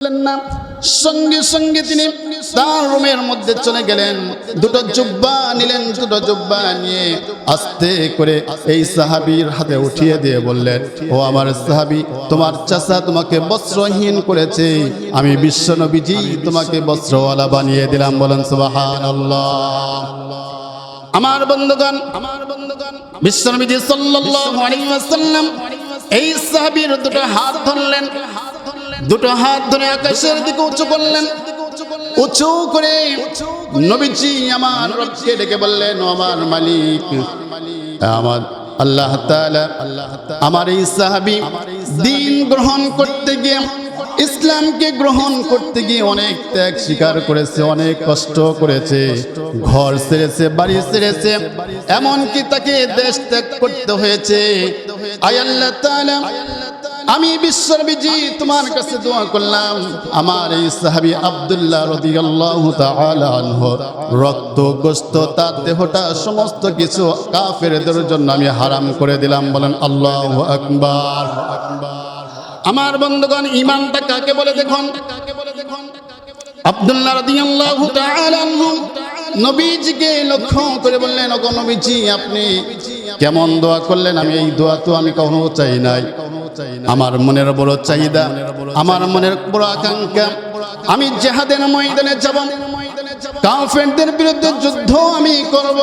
না সঙ্গে সঙ্গে তিনি তার রুমের মধ্যে চলে গেলেন, দুটো জুব্বা নিলেন, দুটো জুব্বা নিয়ে আস্তে করে এই সাহাবীর হাতে উঠিয়ে দিয়ে বললেন, ও আমার সাহাবী, তোমার চাচা তোমাকে বস্ত্রহীন করেছে, আমি বিশ্বনবীজি তোমাকে বস্ত্রওয়ালা বানিয়ে দিলাম। বলেন সুবহানাল্লাহ। আমার বন্ধুগণ, বিশ্বনবীজি সাল্লাল্লাহু আলাইহি ওয়াসাল্লাম এই সাহাবীর দুটো হাত ধরলেন, দুটো হাত ধরে আকাশের দিকে উঁচু করলেন, উঁচু করে নবীজি আমার রবকে ডেকে বললেন, ও আমার মালিক, আমার আল্লাহ তাআলা আমার এই সাহাবী দ্বীন গ্রহণ করতে গিয়ে, ইসলামকে গ্রহণ করতে গিয়ে অনেক ত্যাগ স্বীকার করেছে, অনেক কষ্ট করেছে, ঘর ছেড়েছে, বাড়ি ছেড়েছে, এমনকি তাকে দেশ ত্যাগ করতে হয়েছে। আয় আল্লাহ তাআলা, আমি বিশ্বনবীজি তোমার কাছে দোয়া করলাম, আমার এই সাহাবী আব্দুল্লাহ রাদিয়াল্লাহু তাআলা আনহু রক্ত গোশত তার দেহটা সমস্ত কিছু কাফেরদের জন্য আমি হারাম করে দিলাম। বলেন আল্লাহু আকবার। আমার বন্ধুগণ, ঈমানটা কাকে বলে দেখুন। আব্দুল্লাহ রাদিয়াল্লাহু তাআলা আনহু নবীজিকে লক্ষ্য করে বললেন, ওগো নবীজি, আপনি কেমন দোয়া করলেন, আমি এই দোয়া তো আমি কখনো চাই নাই। আমার মনের বড় চাহিদা, আমার মনের বড় আকাঙ্ক্ষা, আমি জিহাদের ময়দানে যাব, কাফেরদের বিরুদ্ধে যুদ্ধ আমি করব।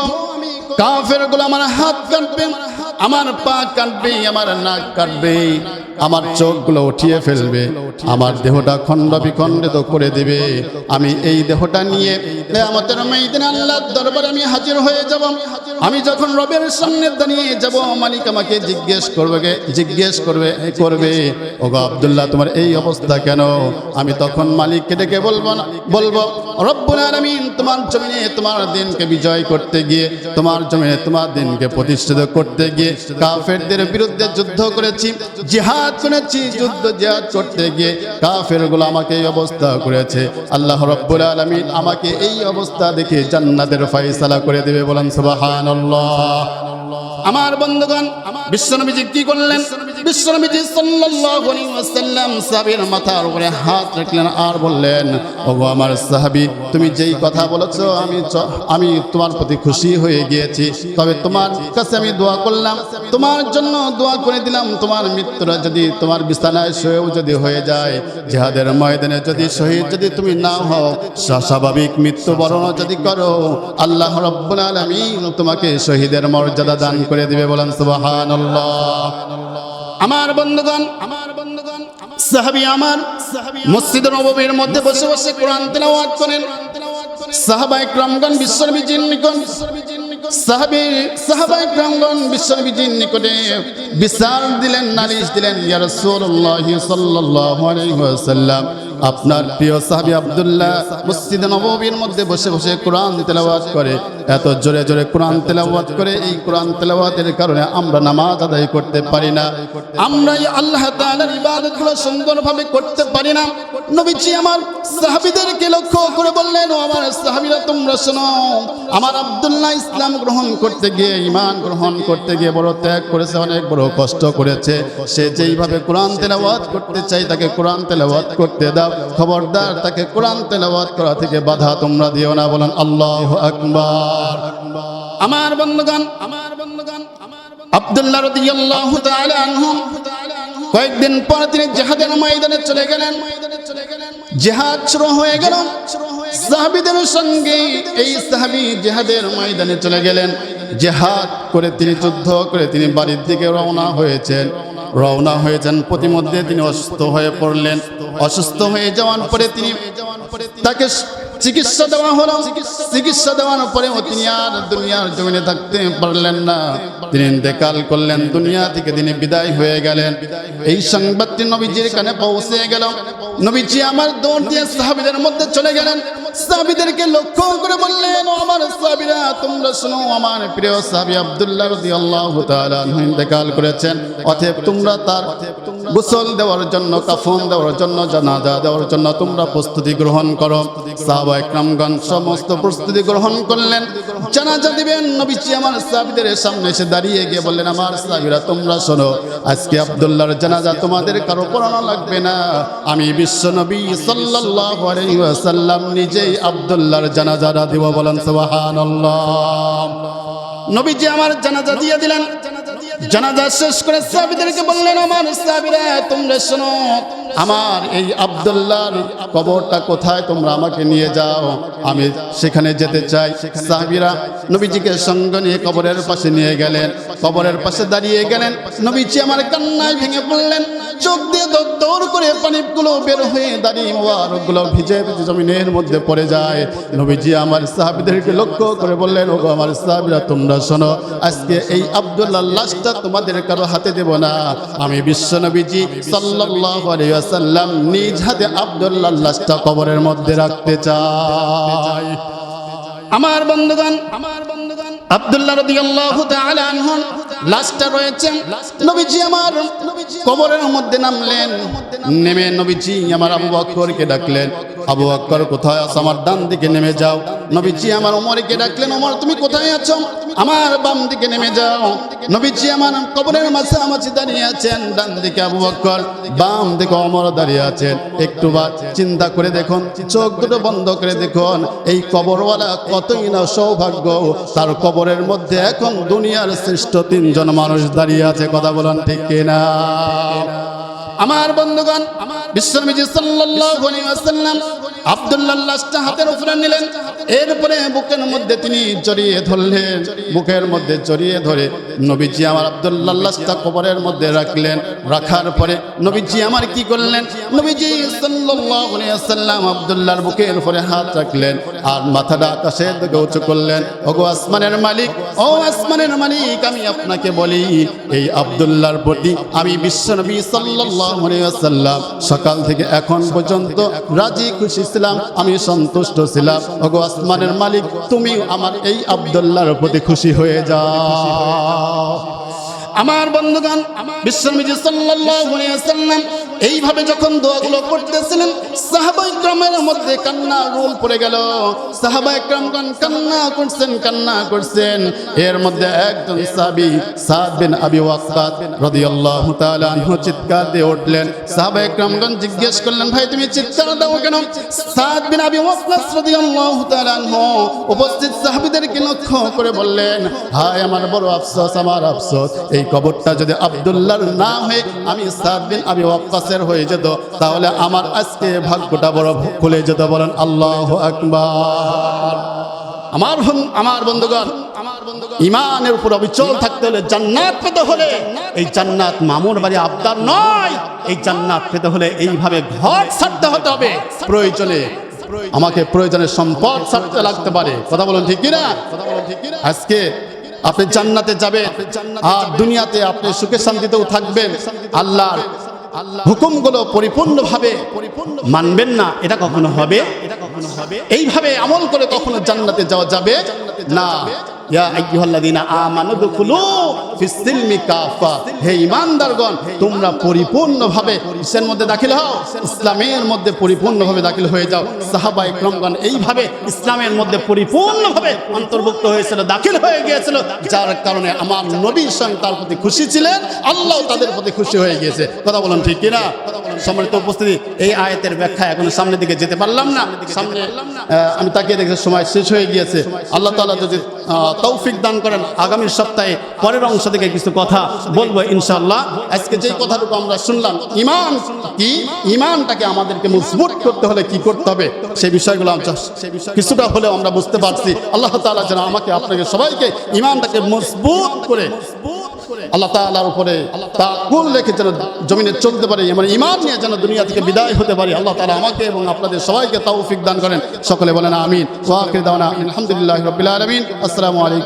কাফেরগুলো আমার হাত কাটবে, আমার পা কাটবে, আমার নাক কাটবে, আমার চোখগুলো উঠিয়ে ফেলবে, আমার দেহটা খণ্ড বিখণ্ডিত করে দিবে। আমি এই দেহটা নিয়ে কিয়ামতের ময়দানে আল্লাহর দরবারে আমি হাজির হয়ে যাব। আমি যখন রবের সামনে দাঁড়িয়ে যাব, মালিক আমাকে জিজ্ঞেস করবে, ওগো আব্দুল্লাহ, তোমার এই অবস্থা কেন? আমি তখন মালিককে ডেকে বলবো, রব্বুল আলামিন, তোমার জমিনে তোমার দিনকে বিজয় করতে গিয়ে, তোমার জমিনে তোমার দিনকে প্রতিষ্ঠিত করতে গিয়ে কাফেরদের বিরুদ্ধে যুদ্ধ করেছি, জিহাদ করেছি, জিহাদ করতে গিয়ে কাফেরগুলো আমাকে এই অবস্থা করেছে। আল্লাহ রাব্বুল আলামিন আমাকে এই অবস্থা দেখে জান্নাতের ফয়সালা করে দেবে। বলেন সুবহানাল্লাহ। আমার বন্ধুগণ, বিশ্বনবীজি কি করলেন? বিশ্বনবীজি সাল্লাল্লাহু আলাইহি ওয়াসাল্লাম সাহাবীর মাথার উপরে হাত রাখলেন আর বললেন, ওগো আমার সাহাবী, তুমি যেই কথা বলেছো আমি তোমার প্রতি খুশি হয়ে গিয়েছি, তবে তোমার কাছে আমি দোয়া করলাম, তোমার জন্য দোয়া করে দিলাম, তোমার মৃত্যুটা যদি তোমার বিছানায় শুয়েও যদি হয়ে যায়, জিহাদের ময়দানে যদি শহীদ যদি তুমি না হও, স্বাভাবিক মৃত্যুবরণ যদি করো, আল্লাহ রাব্বুল আলামিন তোমাকে শহীদের মর্যাদা দান করে দিবে। বলেন সুবহানাল্লাহ। আমার বন্ধুগণ, সাহাবী আমার মসজিদ নববীর মধ্যে বসে বসে কোরআন তেলাওয়াত করেন। সাহাবায়ে কেরামগণ বিশ্বনবীজির নিকট সাহাবায়ে কেরামগণ বিশ্বনবীজির নিকটে বিচার দিলেন, নালিশ দিলেন, ইয়া রাসূলুল্লাহ সাল্লাল্লাহু আলাইহি ওয়াসাল্লাম, আপনার প্রিয় সাহাবী আব্দুল্লাহ মসজিদ নববীর মধ্যে বসে বসে কোরআন তেলাওয়াত করে, এত জোরে জোরে কোরআন তেলাওয়াত করে, এই কোরআন তেলাওয়াতের কারণে আমরা নামাজ আদায় করতে পারি না, আমরা আল্লাহ তাআলার ইবাদতগুলো সুন্দরভাবে করতে পারি না। নবীজি আমার সাহাবীদেরকে লক্ষ্য করে বললেন, ও আমার সাহাবীরা, তোমরা শোনো, আমার আব্দুল্লাহ ইসলাম গ্রহণ করতে গিয়ে, ঈমান গ্রহণ করতে গিয়ে বড় ত্যাগ করেছে, অনেক বড় কষ্ট করেছে। সে যেইভাবে কোরআন তেলাওয়াত করতে চাই তাকে কোরআন তেলাওয়াত করতে দাও, খবরদার তাকে কোরআন তেলাওয়াত করা থেকে বাধা তোমরা দিও না। বলেন আল্লাহু আকবার। আমার বন্ধুগণ, আব্দুল্লাহ রাদিয়াল্লাহু তাআলা আনহু কয়েকদিন পর তিনি জিহাদের ময়দানে চলে গেলেন। জিহাদ শুরু হয়ে গেল সাহাবীদের সঙ্গে। এই সাহাবী জিহাদের ময়দানে চলে গেলেন, জিহাদ করে তিনি যুদ্ধ করে তিনি বাড়ির দিকে রওনা হয়েছেন। প্রতিমধ্যে তিনি অসুস্থ হয়ে পড়লেন। অসুস্থ হয়ে যাওয়ার পরে তাকে চিকিৎসা দেওয়া হলো। চিকিৎসা দেওয়ার পরেও তিনি আর দুনিয়ার জমিনে থাকতে পারলেন না, তিনি ইন্তেকাল করলেন, দুনিয়া থেকে তিনি বিদায় হয়ে গেলেন। এই সংবাদটি নবীজির কানে পৌঁছে গেল। নবীজি আমার দৌড় দিয়ে সাহাবীদের মধ্যে চলে গেলেন। সাহাবীদেরকে লক্ষ্য করে বললেন, ও আমার সাহাবীরা তোমরা শোনো, আমার প্রিয় সাহাবী আব্দুল্লাহ রাদিয়াল্লাহু তাআলা আনহু ইন্তেকাল করেছেন, অতএব তোমরা তার গোসল দেওয়ার জন্য, কাফন দেওয়ার জন্য, জানাজা দেওয়ার জন্য তোমরা প্রস্তুতি গ্রহণ করো। সাহাবায়ে কেরামগণ সমস্ত প্রস্তুতি গ্রহণ করলেন। জানাজা দিবেন, নবীজি আমার সাহাবীদের সামনে এসে দাঁড়িয়ে গিয়ে বললেন, আমার সাহাবীরা তোমরা শোনো, আজকে আব্দুল্লাহর জানাজা তোমাদের কারো পড়ানো লাগবে না, আমি বিশ্ব নবী সাল্লাল্লাহু আলাইহি ওয়াসাল্লাম নিজেই আব্দুল্লাহর জানাজাটা দিব। বলেন সুবহানাল্লাহ। নবীজি আমার জানাজা দিয়ে দিলেন। জানাজা শেষ করে সাহাবীদেরকে বললেন, আমার সাহাবীরা তোমরা শোনো, আমার এই আব্দুল্লাহর কবরটা কোথায়, তোমরা আমাকে নিয়ে যাও, আমি সেখানে যেতে চাই। সাহাবীরা নবীজিকে সঙ্গে নিয়ে কবরের পাশে নিয়ে গেলেন। কবরের পাশে দাঁড়িয়ে গেলেন। নবীজি আমার কান্নায় ভেঙে পড়লেন। চোখ দিয়ে দৌড় করে পানিগুলো বের হয়ে দাঁড়িয়ে মোবারকগুলো ভিজে ভিজে জমিনের মধ্যে পড়ে যায়। নবীজি আমার সাহাবীদেরকে লক্ষ্য করে বললেন, ওগো আমার সাহাবীরা তোমরা শোনো, আজকে এই আব্দুল্লাহর লাশটা তোমাদের কারো হাতে দেব না, আমি বিশ্ব নবীজি সাল্লাল্লাহু আলাইহি ওয়াসাল্লাম নিজ হাতে আব্দুল্লাহর লাশটা কবরের মধ্যে রাখতে চাই। আমার বন্ধুগণ, আব্দুল্লাহ রাদিয়াল্লাহু তাআলা আনহু লাশটা রয়েছে। নবীজি আমার কবরের মধ্যে নামলেন। নেমে নবীজি আমার আবু বকরকে ডাকলেন, আবু বকর কোথায় আছো, আমার ডান দিকে নেমে যাও। নবীজি আমার ওমরকে ডাকলেন, ওমর তুমি কোথায় আছো, আমার বাম দিকে নেমে যাও। নবীজি আমার কবরের মাঝামাঝি দাঁড়িয়ে আছেন, ডান দিকে আবু বকর, বাম দিকে ওমর দাঁড়িয়ে আছেন। একটুবার চিন্তা করে দেখুন, চোখ দুটো বন্ধ করে দেখুন, এই কবরওয়ালা কতই না সৌভাগ্য, তার কবরের মধ্যে এখন দুনিয়ার শ্রেষ্ঠ তিনজন মানুষ দাঁড়িয়ে আছে। কথা বলেন ঠিক কিনা? আমার বন্ধুগণ, বিশ্বনবী সাল্লাল্লাহু আলাইহি ওয়াসাল্লাম আব্দুল্লাহর লাশটা হাতের উপরে নিলেন। এরপরে বুকের মধ্যে তিনি জড়িয়ে ধরলেন। বুকের মধ্যে জড়িয়ে ধরে নবীজি আমার আব্দুল্লাহর লাশটা কবরের মধ্যে রাখলেন। রাখার পরে নবীজি আমার কি করলেন, নবীজি সাল্লাল্লাহু আলাইহি ওয়াসাল্লাম আব্দুল্লাহর বুকের উপরে হাত রাখলেন আর মাথাটা আকাশের দিকে উঁচু করলেন। ওগো আসমানের মালিক, ও আসমানের মালিক, আমি আপনাকে বলি, এই আব্দুল্লাহর প্রতি আমি বিশ্বনবী সাল্লাল্লাহু আলাইহি ওয়াসাল্লাম সকাল থেকে এখন পর্যন্ত রাজি খুশি ছিলাম, আমি সন্তুষ্ট ছিলাম। ওগো আসমানের মালিক, তুমি আমার এই আব্দুল্লাহর প্রতি খুশি হয়ে যাও। আমার বন্ধুগণ, বিশ্বনবী সাল্লাল্লাহু আলাইহি ওয়াসাল্লাম এইভাবে যখন দোয়াগুলো করতেছিলেন, সাহাবায়ে কেরামের মধ্যে কান্না রোল পড়ে গেল। সাহাবায়ে কেরামগণ কান্না করছেন। এর মধ্যে একজন সাহাবী সাদ বিন আবি ওয়াক্কাস রাদিয়াল্লাহু তাআলা আনহু চিৎকার দিয়ে উঠলেন। সাহাবায়ে কেরামগণ জিজ্ঞেস করলেন, ভাই তুমি চিৎকার দাও কেন? সাদ বিন আবি ওয়াক্কাস রাদিয়াল্লাহু তাআলা আনহু উপস্থিত সাহাবীদেরকে লক্ষ্য করে বললেন, হায় আমার বড় আফসোস, আমার আফসোস, এই কবরটা যদি আব্দুল্লাহর না হয়ে আমি সাদ বিন আবি ওয়াক্কাসের হয়ে যেত, তাহলে আমার আজকে ভাগ্যটা বড় খুলে যেত। বলেন আল্লাহু আকবার। আমার বন্ধুগণ, ঈমানের উপর অবিচল থাকতে হলে, জান্নাত পেতে হলে, এই জান্নাত মামুর বাড়ি আবদার নয়, এই জান্নাত পেতে হলে এইভাবে ঘর ছাড়তে হতে হবে। প্রয়োজনে সম্পদ ছাড়তে লাগতে পারে। কথা বলুন ঠিক কিনা? আজকে আপনি জান্নাতে যাবেন আর দুনিয়াতে আপনি সুখে শান্তিতেও থাকবেন। আল্লাহর হুকুমগুলো পরিপূর্ণভাবে মানবেন না, এটা কখনো হবে? এইভাবে আমল করে কখনো জান্নাতে যাওয়া যাবে না। ইয়া আইয়ুহাল্লাযীনা আমানু দুখুলু ফিস সিলমি কাফা, হে ঈমানদারগণ, তোমরা পরিপূর্ণভাবে ইসলামের মধ্যে দাখিল হও, ইসলামের মধ্যে পরিপূর্ণভাবে দাখিল হয়ে যাও। সাহাবায়ে কেরামগণ এইভাবে ইসলামের মধ্যে পরিপূর্ণভাবে অন্তর্ভুক্ত হয়েছিল, দাখিল হয়ে গিয়েছিল, যার কারণে আমার নবী স্বয়ং তার প্রতি খুশি ছিলেন, আল্লাহ তাদের প্রতি খুশি হয়ে গিয়েছে। কথা বলুন ঠিক কিনা? সম্মানিত উপস্থিতি, এই আয়াতের ব্যাখ্যা এখন সামনের দিকে যেতে পারলাম না। সামনে আমি তাকিয়ে দেখছি সময় শেষ হয়ে গিয়েছে। আল্লাহ তাআলা যদি তৌফিক দান করেন, আগামী সপ্তাহে পরের অংশ থেকে কিছু কথা বলবো ইনশাআল্লাহ। আজকে যে কথাটুকু আমরা শুনলাম, ঈমান কি, ঈমানটাকে আমাদেরকে মজবুত করতে হলে কি করতে হবে, সেই বিষয়গুলো কিছুটা হলেও আমরা বুঝতে পারছি। আল্লাহ তাআলা যেন আমাকে আপনাকে সবাইকে ঈমানটাকে মজবুত করে আল্লাহ তাআলার উপরে তাওয়াক্কুল রেখে যেন জমিনে চলতে পারি, আমার ঈমান নিয়ে যেন দুনিয়া থেকে বিদায় হতে পারি। আল্লাহ তাআলা আমাকে এবং আপনাদের সবাইকে তৌফিক দান করেন। সকলে বলেন আমিন। ওয়া আখিরু দাওয়ানা আলহামদুলিল্লাহি রাব্বিল আলামিন। আসসালামু আলাইকুম।